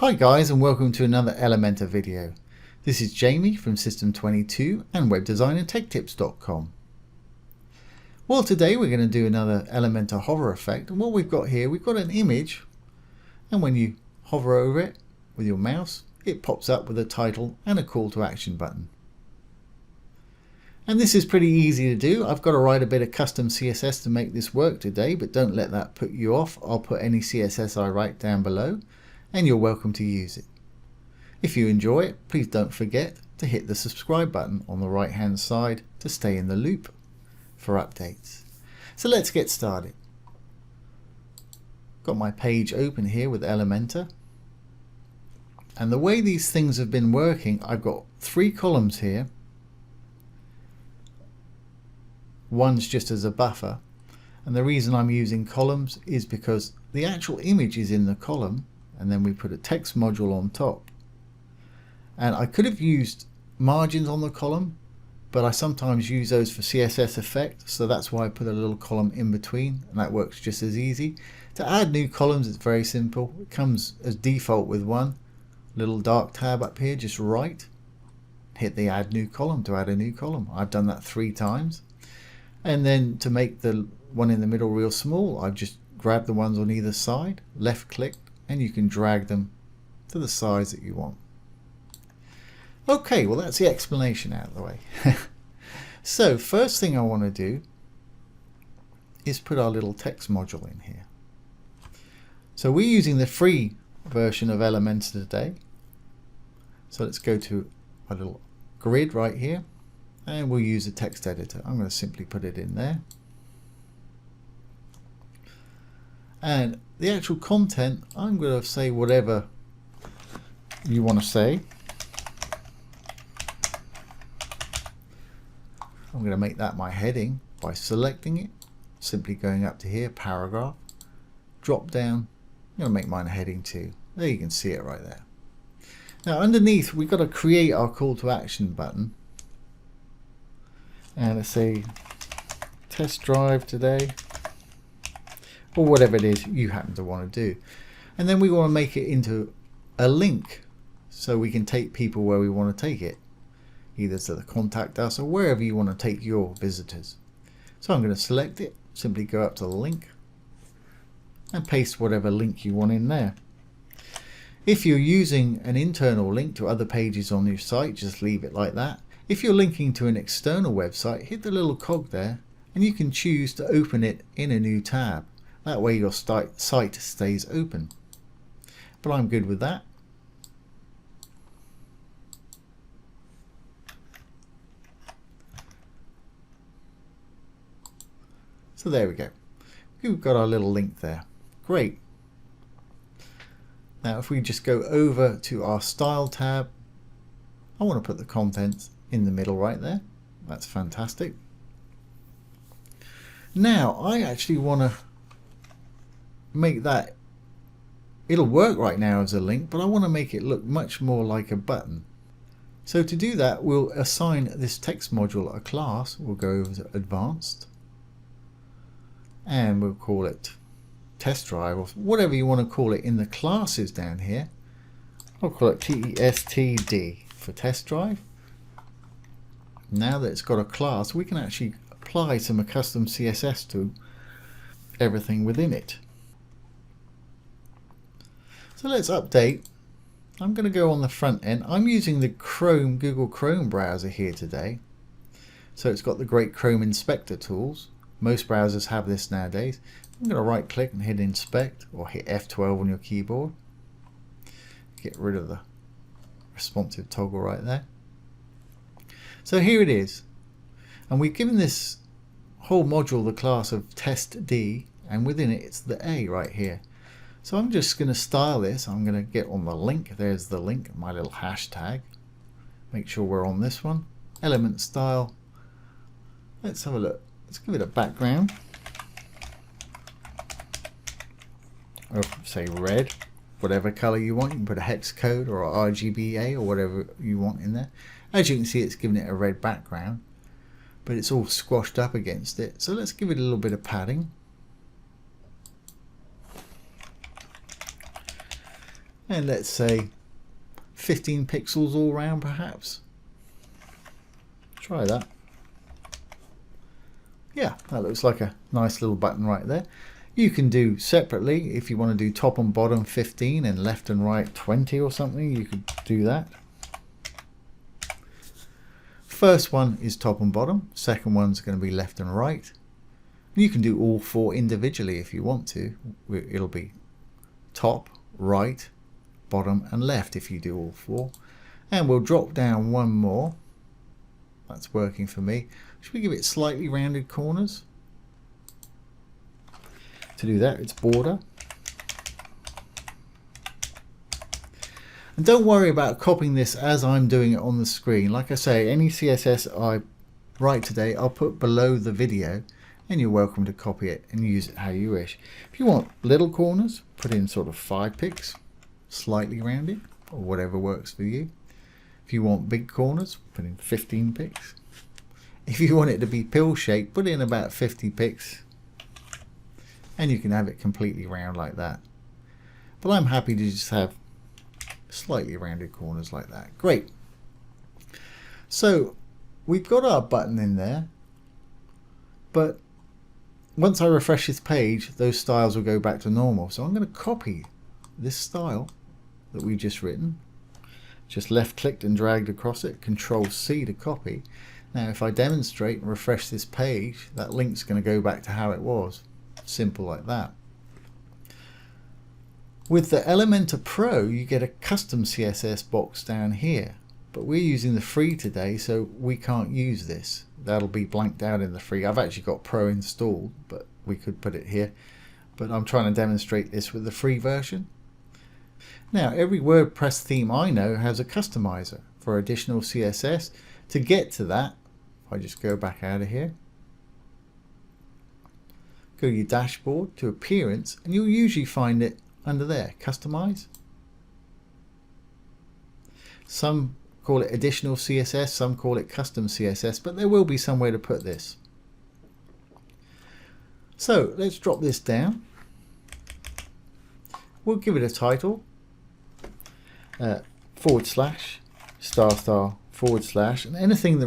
Hi guys, and welcome to another Elementor video. This is Jamie from System22 and webdesignandtechtips.com. Well, today we're going to do another Elementor hover effect, and what we've got here, we've got an image, and when you hover over it with your mouse, it pops up with a title and a call to action button. And this is pretty easy to do. I've got to write a bit of custom CSS to make this work today, but don't let that put you off. I'll put any CSS I write down below, and you're welcome to use it. If you enjoy it, please don't forget to hit the subscribe button on the right hand side to stay in the loop for updates. So let's get started. Got my page open here with Elementor, and the way these things have been working, I've got 3 columns here. One's just as a buffer, and the reason I'm using columns is because the actual image is in the column, and then we put a text module on top. And I could have used margins on the column, but I sometimes use those for CSS effect, so that's why I put a little column in between, and that works just as easy. To add new columns, it's very simple. It comes as default with one little dark tab up here, just right, hit the add new column to add a new column. I've done that 3 times. And then to make the one in the middle real small, I've just grabbed the ones on either side, left click, and you can drag them to the size that you want. Okay, well that's the explanation out of the way. So first thing I want to do is put our little text module in here. So we're using the free version of Elementor today. So let's go to a little grid right here, and we'll use a text editor. I'm going to simply put it in there. And the actual content, I'm going to say whatever you want to say. I'm going to make that my heading by selecting it, simply going up to here, paragraph, drop down. I'm going to make mine a heading 2. There you can see it right there. Now underneath we've got to create our call to action button. And let's say test drive today, or whatever it is you happen to want to do. And then we want to make it into a link so we can take people where we want to take it, either to the contact us or wherever you want to take your visitors. So I'm going to select it, simply go up to the link and paste whatever link you want in there. If you're using an internal link to other pages on your site, just leave it like that. If you're linking to an external website, hit the little cog there and you can choose to open it in a new tab. That way your site stays open. But I'm good with that. So there we go. We've got our little link there. Great. Now if we just go over to our style tab, I want to put the contents in the middle right there. That's fantastic. Now I actually want to make that, it'll work right now as a link, but I want to make it look much more like a button. So to do that, we'll assign this text module a class. We'll go over to advanced and we'll call it test drive, or whatever you want to call it in the classes down here. I'll call it TESTD for test drive. Now that it's got a class, we can actually apply some custom CSS to everything within it. So let's update. I'm going to go on the front end. I'm using the Google Chrome browser here today. So it's got the great Chrome inspector tools. Most browsers have this nowadays. I'm going to right click and hit inspect, or hit F12 on your keyboard. Get rid of the responsive toggle right there. So here it is. And we've given this whole module the class of test D, and within it it's the A right here. So I'm just going to style this. I'm going to get on the link. There's the link, my little hashtag. Make sure we're on this one. Element style. Let's have a look. Let's give it a background. Or say red, whatever color you want. You can put a hex code or a RGBA or whatever you want in there. As you can see, it's giving it a red background, but it's all squashed up against it. So let's give it a little bit of padding. and let's say 15 pixels all round perhaps. Try that. Yeah, that looks like a nice little button right there. You can do separately if you want to do top and bottom 15 and left and right 20 or something, you could do that. First one is top and bottom, second one's going to be left and right. You can do all four individually if you want to. It'll be top, right, bottom and left if you do all four. And we'll drop down one more. That's working for me. Should we give it slightly rounded corners? To do that, it's border. And don't worry about copying this as I'm doing it on the screen. Like I say, any CSS I write today, I'll put below the video, and you're welcome to copy it and use it how you wish. If you want little corners, put in sort of 5 pixels, slightly rounded, or whatever works for you. If you want big corners, put in 15 pixels. If you want it to be pill shaped, put in about 50 pixels. And you can have it completely round like that. But I'm happy to just have slightly rounded corners like that. Great. So we've got our button in there, but once I refresh this page, those styles will go back to normal. So I'm going to copy this style that we just written. Just left clicked and dragged across it, Control C to copy. Now if I demonstrate and refresh this page, that link's going to go back to how it was. Simple like that. With the Elementor Pro, you get a custom CSS box down here, but we're using the free today, so we can't use this. That'll be blanked out in the free. I've actually got Pro installed, but we could put it here. But I'm trying to demonstrate this with the free version. Now, every WordPress theme I know has a customizer for additional CSS. To get to that, if I just go back out of here, go to your dashboard to appearance, and you'll usually find it under there, customize. Some call it additional CSS, some call it custom CSS, but there will be somewhere to put this. So let's drop this down. We'll give it a title, // / and anything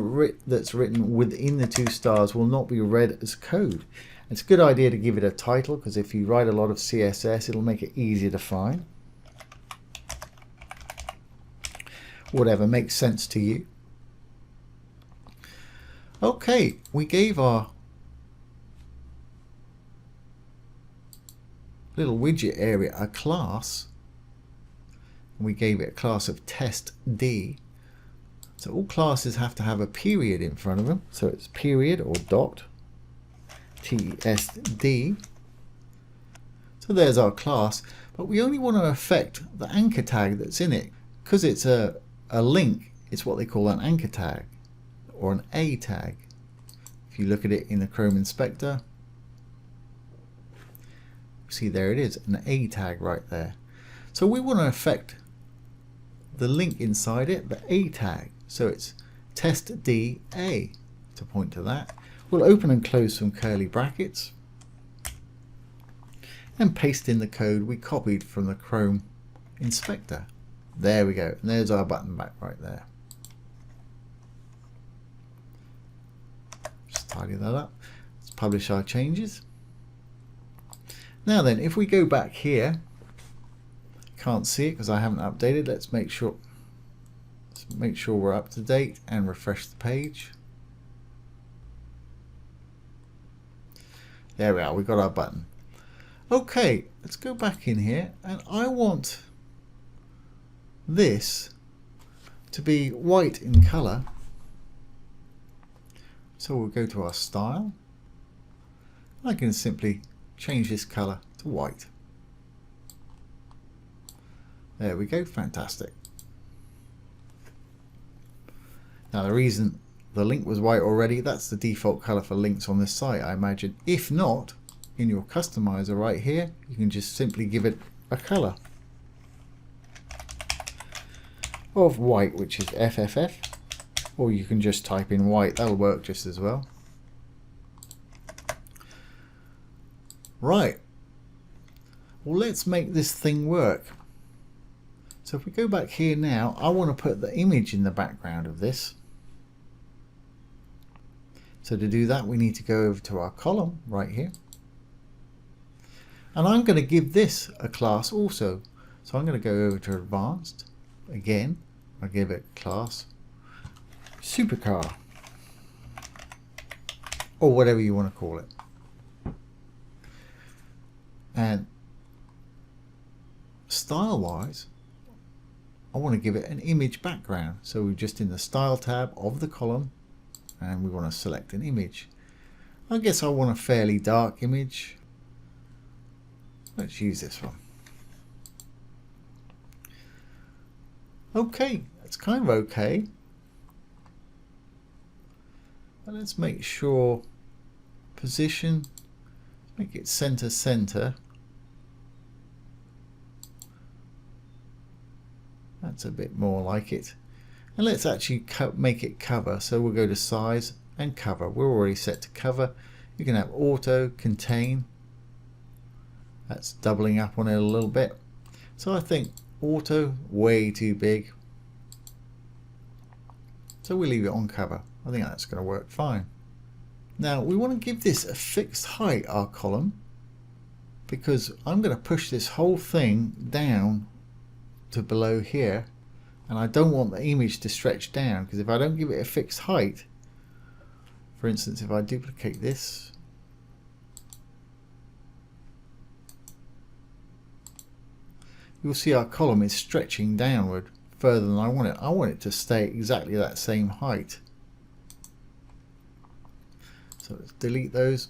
that's written within the 2 stars will not be read as code. It's a good idea to give it a title, because if you write a lot of CSS, it'll make it easier to find. Whatever makes sense to you. Okay, we gave our little widget area a class. We gave it a class of test D. So all classes have to have a period in front of them. So it's period or dot. TSD. So there's our class, but we only want to affect the anchor tag that's in it. Because it's a link, it's what they call an anchor tag or an A tag. If you look at it in the Chrome Inspector, see there it is, an A tag right there. So we want to affect the link inside it, the A tag. So it's test D A to point to that. We'll open and close some curly brackets and paste in the code we copied from the Chrome Inspector. There we go. And there's our button back right there. Just tidy that up. Let's publish our changes. Now then, if we go back here, can't see it because I haven't updated. Let's make sure we're up to date and refresh the page. There we are, we've got our button. Okay, let's go back in here, and I want this to be white in color. So we'll go to our style. I can simply change this color to white. There we go, fantastic. Now the reason the link was white already, that's the default color for links on this site, I imagine. If not, in your customizer right here, you can just simply give it a color of white, which is FFF, or you can just type in white, that'll work just as well. Right, well, let's make this thing work. So if we go back here now, I want to put the image in the background of this. So to do that, we need to go over to our column right here. And I'm going to give this a class also. So I'm going to go over to Advanced. Again, I'll give it a class supercar, or whatever you want to call it. And style wise, I want to give it an image background. So we're just in the style tab of the column and we want to select an image. I guess I want a fairly dark image. Let's use this one. Okay, that's kind of okay. But let's make sure position, make it center. That's a bit more like it. And let's actually make it cover. So we'll go to size and cover. We're already set to cover. You can have auto, contain. That's doubling up on it a little bit. So I think auto, way too big. So we leave it on cover. I think that's going to work fine. Now we want to give this a fixed height, our column, because I'm going to push this whole thing down to below here, and I don't want the image to stretch down, because if I don't give it a fixed height, for instance, if I duplicate this, you'll see our column is stretching downward further than I want it. I want it to stay exactly that same height. So let's delete those.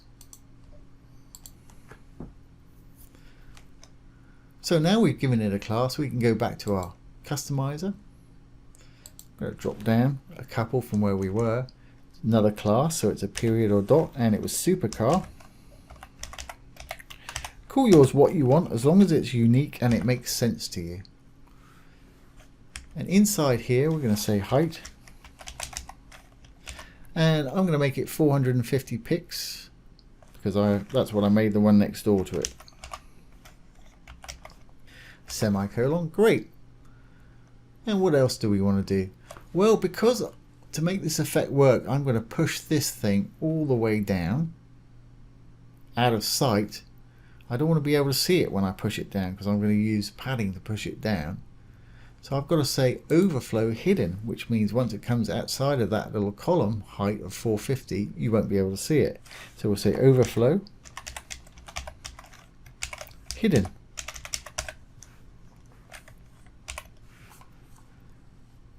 So now we've given it a class, we can go back to our customizer. I'm going to drop down a couple from where we were. Another class, so it's a period or dot, and it was supercar. Call yours what you want, as long as it's unique and it makes sense to you. And inside here, we're going to say height. And I'm going to make it 450 pics, because that's what I made the one next door to it. Semicolon, great. And what else do we want to do? Well, because to make this effect work, I'm going to push this thing all the way down, out of sight. I don't want to be able to see it when I push it down, because I'm going to use padding to push it down. So I've got to say overflow hidden, which means once it comes outside of that little column height of 450, you won't be able to see it. So we'll say overflow hidden.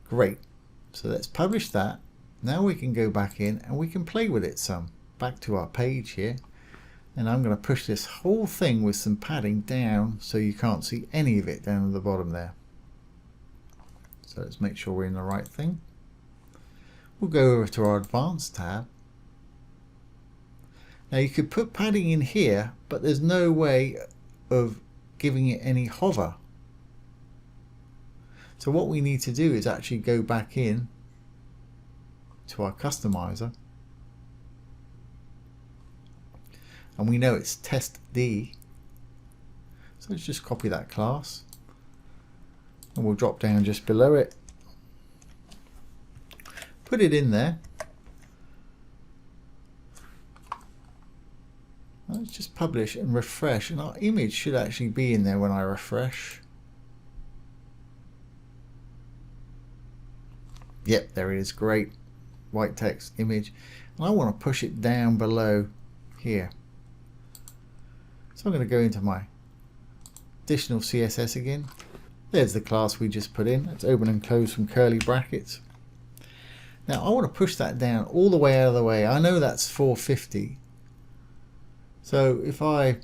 Great. So let's publish that. Now we can go back in and we can play with it some. Back to our page here. And I'm going to push this whole thing with some padding down so you can't see any of it down at the bottom there. So let's make sure we're in the right thing. We'll go over to our advanced tab. Now you could put padding in here, but there's no way of giving it any hover. So what we need to do is actually go back in to our customizer. And we know it's test D. So let's just copy that class. And we'll drop down just below it. Put it in there. Let's just publish and refresh. And our image should actually be in there when I refresh. Yep, there it is. Great. White text image. And I want to push it down below here. So I'm going to go into my additional CSS again. There's the class we just put in. Let's open and close some curly brackets. Now I want to push that down all the way out of the way. I know that's 450. So if I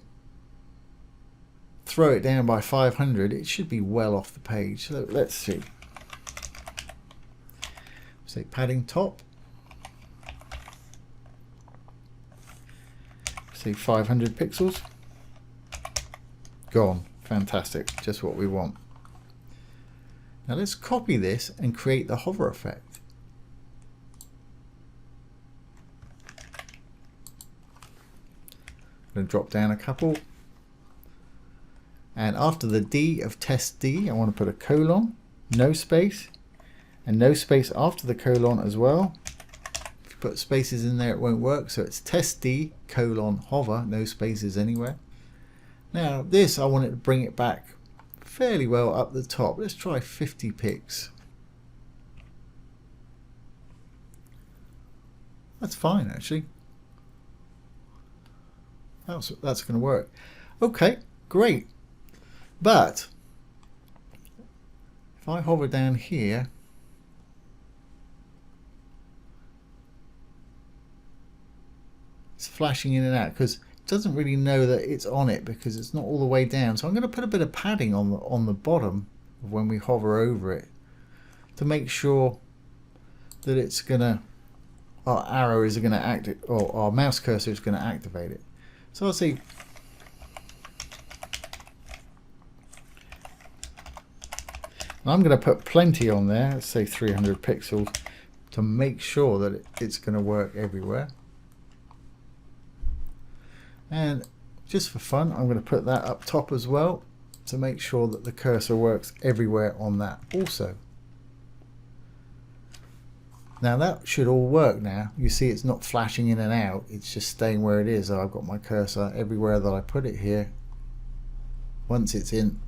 throw it down by 500, it should be well off the page. So let's see. Say padding top. Say 500 pixels. Gone. Fantastic. Just what we want. Now let's copy this and create the hover effect. I'm going to drop down a couple. And after the D of test D, I want to put a colon, no space, and no space after the colon as well. If you put spaces in there, it won't work. So it's test D, colon, hover, no spaces anywhere. Now this, I want it to bring it back fairly well up the top. Let's try 50 pixels. That's fine, actually. That's going to work. Okay, great. But if I hover down here, it's flashing in and out because it doesn't really know that it's on it because it's not all the way down. So I'm going to put a bit of padding on the bottom of when we hover over it to make sure that it's going to, our arrow is going to activate, or our mouse cursor is going to activate it. So I'll say I'm going to put plenty on there, let's say 300 pixels, to make sure that it's going to work everywhere. And just for fun, I'm going to put that up top as well to make sure that the cursor works everywhere on that also. Now that should all work now. You see it's not flashing in and out, it's just staying where it is. I've got my cursor everywhere that I put it here. Once it's in,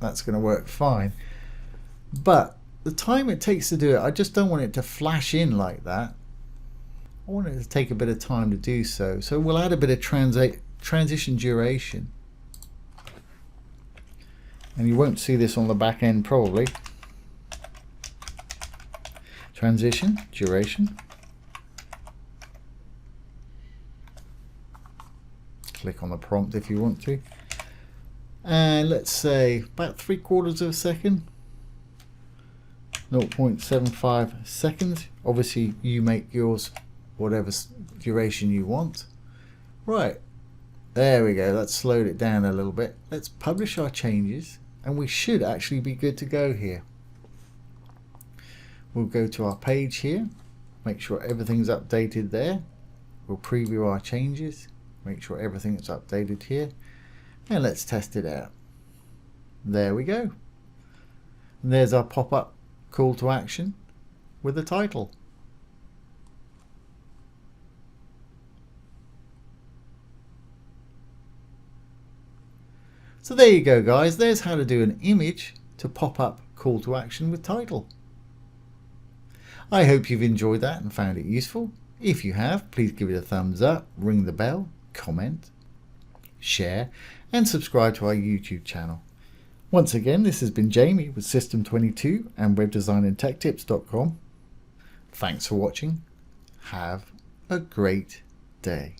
that's going to work fine. But the time it takes to do it, I just don't want it to flash in like that. I want it to take a bit of time to do so. So we'll add a bit of transition duration. And you won't see this on the back end probably. Transition duration. Click on the prompt if you want to. And let's say about 3/4 of a second, 0.75 seconds. Obviously you make yours whatever duration you want. Right, there we go. Let's slow it down a little bit. Let's publish our changes and we should actually be good to go here. We'll go to our page here, make sure everything's updated there. We'll preview our changes, make sure everything is updated here. And let's test it out. There we go. And there's our pop-up call to action with the title. So there you go, guys. There's how to do an image to pop-up call to action with title. I hope you've enjoyed that and found it useful. If you have, please give it a thumbs up, ring the bell, comment, share, and subscribe to our YouTube channel. Once again, this has been Jamie with System22 and webdesignandtechtips.com. Thanks for watching. Have a great day.